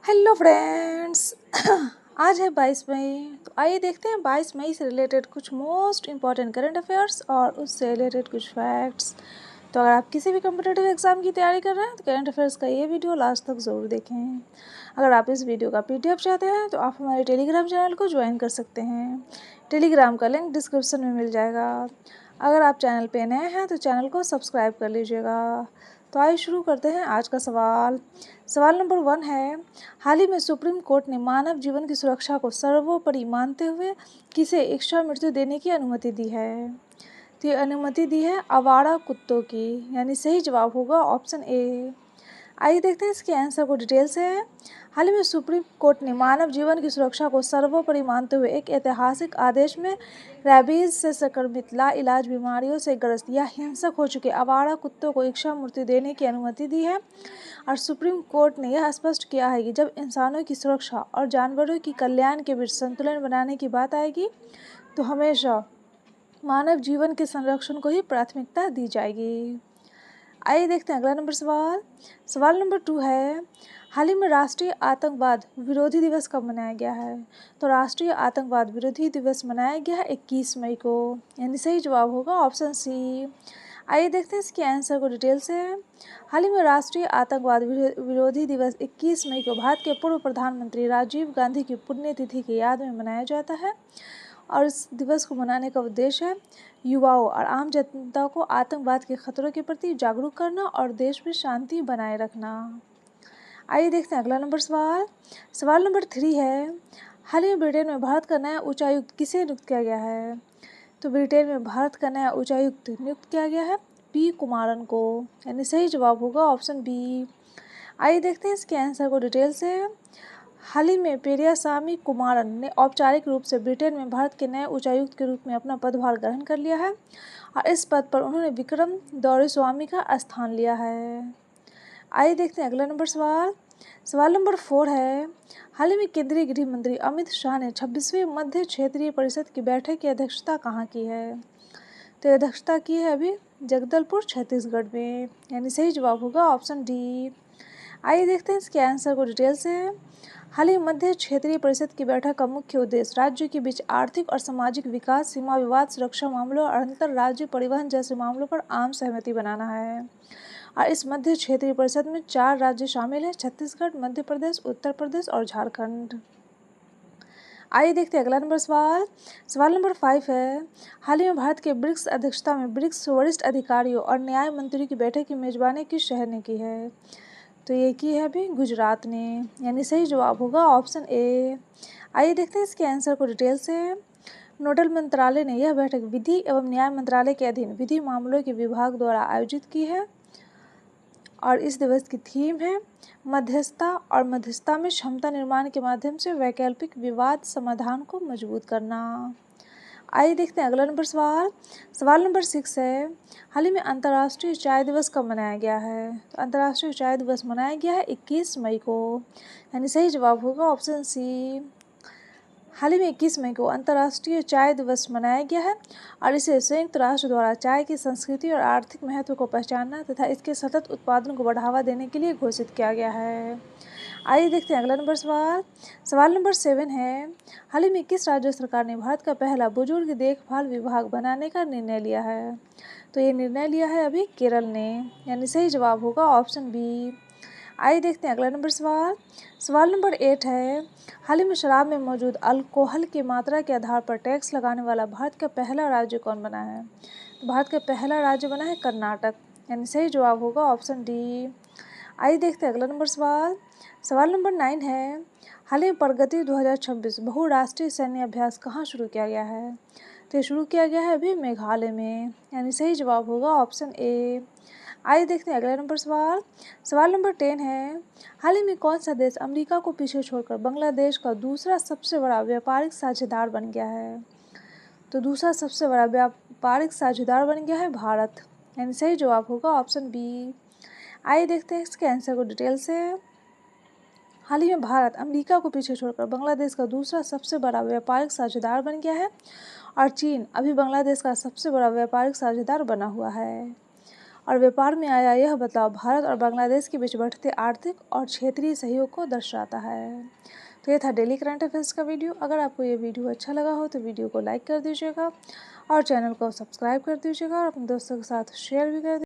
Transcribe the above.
Hello friends. आज है 22 मई। तो आइए देखते हैं 22 मई से रिलेटेड कुछ मोस्ट इम्पॉर्टेंट करंट अफेयर्स और उससे रिलेटेड कुछ फैक्ट्स। तो अगर आप किसी भी कम्पिटिटिव एग्जाम की तैयारी कर रहे हैं तो करंट अफेयर्स का ये वीडियो लास्ट तक ज़रूर देखें। अगर आप इस वीडियो का PDF चाहते हैं तो आप हमारे टेलीग्राम चैनल को ज्वाइन कर सकते हैं। टेलीग्राम का लिंक डिस्क्रिप्शन में मिल जाएगा। अगर आप चैनल पे नए हैं तो चैनल को सब्सक्राइब कर लीजिएगा। तो आइए शुरू करते हैं आज का सवाल। सवाल नंबर 1 है, हाल ही में सुप्रीम कोर्ट ने मानव जीवन की सुरक्षा को सर्वोपरि मानते हुए किसे इच्छा मृत्यु देने की अनुमति दी है? तो ये अनुमति दी है आवारा कुत्तों की, यानी सही जवाब होगा ऑप्शन ए। आइए देखते हैं इसके आंसर को डिटेल से। हाल ही में सुप्रीम कोर्ट ने मानव जीवन की सुरक्षा को सर्वोपरि मानते हुए एक ऐतिहासिक आदेश में रेबीज से संक्रमित लाइलाज बीमारियों से ग्रस्त या हिंसक हो चुके आवारा कुत्तों को इच्छा मृत्यु देने की अनुमति दी है। और सुप्रीम कोर्ट ने यह स्पष्ट किया है कि जब इंसानों की सुरक्षा और जानवरों की कल्याण के बीच संतुलन बनाने की बात आएगी तो हमेशा मानव जीवन के संरक्षण को ही प्राथमिकता दी जाएगी। आइए देखते हैं अगला नंबर सवाल। सवाल नंबर 2 है, हाल ही में राष्ट्रीय आतंकवाद विरोधी दिवस कब मनाया गया है? तो राष्ट्रीय आतंकवाद विरोधी दिवस मनाया गया है 21 मई को, यानी सही जवाब होगा ऑप्शन सी। आइए देखते हैं इसके आंसर को डिटेल से। हाल ही में राष्ट्रीय आतंकवाद विरोधी दिवस 21 मई को भारत के पूर्व प्रधानमंत्री राजीव गांधी की पुण्यतिथि की याद में मनाया जाता है। और इस दिवस को मनाने का उद्देश्य है युवाओं और आम जनता को आतंकवाद के खतरों के प्रति जागरूक करना और देश में शांति बनाए रखना। आइए देखते हैं अगला नंबर सवाल। सवाल नंबर 3 है, हाल ही में ब्रिटेन में भारत का नया उच्चायुक्त किसे नियुक्त किया गया है? तो ब्रिटेन में भारत का नया उच्चायुक्त नियुक्त किया गया है पी कुमारन को, यानी सही जवाब होगा ऑप्शन बी। आइए देखते हैं इसके आंसर को डिटेल से। हाल ही में पेरियासामी कुमारन ने औपचारिक रूप से ब्रिटेन में भारत के नए उच्चायुक्त के रूप में अपना पदभार ग्रहण कर लिया है और इस पद पर उन्होंने विक्रम दौरेस्वामी का स्थान लिया है। आइए देखते हैं अगला नंबर सवाल। सवाल नंबर 4 है, हाल ही में केंद्रीय गृह मंत्री अमित शाह ने 26वीं मध्य क्षेत्रीय परिषद की बैठक की अध्यक्षता कहाँ की है? तो अध्यक्षता की है अभी जगदलपुर छत्तीसगढ़ में, यानी सही जवाब होगा ऑप्शन डी। आइए देखते हैं इसके आंसर को डिटेल से। हाल ही मध्य क्षेत्रीय परिषद की बैठक का मुख्य उद्देश्य राज्यों के बीच आर्थिक और सामाजिक विकास, सीमा विवाद, सुरक्षा मामलों और अंतर राज्य परिवहन जैसे मामलों पर आम सहमति बनाना है। और इस मध्य क्षेत्रीय परिषद में 4 राज्य शामिल हैं, छत्तीसगढ़, मध्य प्रदेश, उत्तर प्रदेश और झारखंड। आइए देखते हैं अगला नंबर सवाल। सवाल नंबर 5 है, हाल ही में भारत के ब्रिक्स अध्यक्षता में ब्रिक्स वरिष्ठ अधिकारियों और न्याय मंत्रियों की बैठक की मेजबानी किस शहर ने की है? तो ये की है अभी गुजरात ने, यानी सही जवाब होगा ऑप्शन ए। आइए देखते हैं इसके आंसर को डिटेल से। नोडल मंत्रालय ने यह बैठक विधि एवं न्याय मंत्रालय के अधीन विधि मामलों के विभाग द्वारा आयोजित की है और इस दिवस की थीम है मध्यस्थता और मध्यस्थता में क्षमता निर्माण के माध्यम से वैकल्पिक विवाद समाधान को मजबूत करना। आइए देखते हैं अगला नंबर सवाल। सवाल नंबर 6 है, हाल ही में अंतर्राष्ट्रीय चाय दिवस कब मनाया गया है? तो अंतर्राष्ट्रीय चाय दिवस मनाया गया है 21 मई को, यानी सही जवाब होगा ऑप्शन सी। हाल ही में 21 मई को अंतर्राष्ट्रीय चाय दिवस मनाया गया है और इसे संयुक्त राष्ट्र द्वारा चाय की संस्कृति और आर्थिक महत्व को पहचानना तथा इसके सतत उत्पादन को बढ़ावा देने के लिए घोषित किया गया है। आइए देखते हैं अगला नंबर सवाल। सवाल नंबर 7 है, हाल ही में किस राज्य सरकार ने भारत का पहला बुजुर्ग देखभाल विभाग बनाने का निर्णय लिया है? तो ये निर्णय लिया है अभी केरल ने, यानी सही जवाब होगा ऑप्शन बी। आइए देखते हैं अगला नंबर सवाल। सवाल नंबर 8 है, हाल ही में शराब में मौजूद अल्कोहल की मात्रा के आधार पर टैक्स लगाने वाला भारत का पहला राज्य कौन बना है? भारत का पहला राज्य बना है कर्नाटक, यानी सही जवाब होगा ऑप्शन डी। आइए देखते हैं अगला नंबर सवाल। सवाल नंबर 9 है, हाल ही में प्रगति 2026 बहुराष्ट्रीय सैन्य अभ्यास कहाँ शुरू किया गया है? तो ये शुरू किया गया है अभी मेघालय में, यानी सही जवाब होगा ऑप्शन ए। आइए देखते हैं अगला नंबर सवाल। सवाल नंबर 10 है, हाल ही में कौन सा देश अमेरिका को पीछे छोड़कर बांग्लादेश का दूसरा सबसे बड़ा व्यापारिक साझेदार बन गया है? तो दूसरा सबसे बड़ा व्यापारिक साझेदार बन गया है भारत, यानी सही जवाब होगा ऑप्शन बी। आइए देखते हैं इसके आंसर को डिटेल से। हाल ही में भारत अमेरिका को पीछे छोड़कर बांग्लादेश का दूसरा सबसे बड़ा व्यापारिक साझेदार बन गया है और चीन अभी बांग्लादेश का सबसे बड़ा व्यापारिक साझेदार बना हुआ है। और व्यापार में आया यह बदलाव भारत और बांग्लादेश के बीच बढ़ते आर्थिक और क्षेत्रीय सहयोग को दर्शाता है। तो ये था डेली करंट अफेयर्स का वीडियो। अगर आपको ये वीडियो अच्छा लगा हो तो वीडियो को लाइक कर दीजिएगा और चैनल को सब्सक्राइब कर दीजिएगा और अपने दोस्तों के साथ शेयर भी कर दीजिएगा।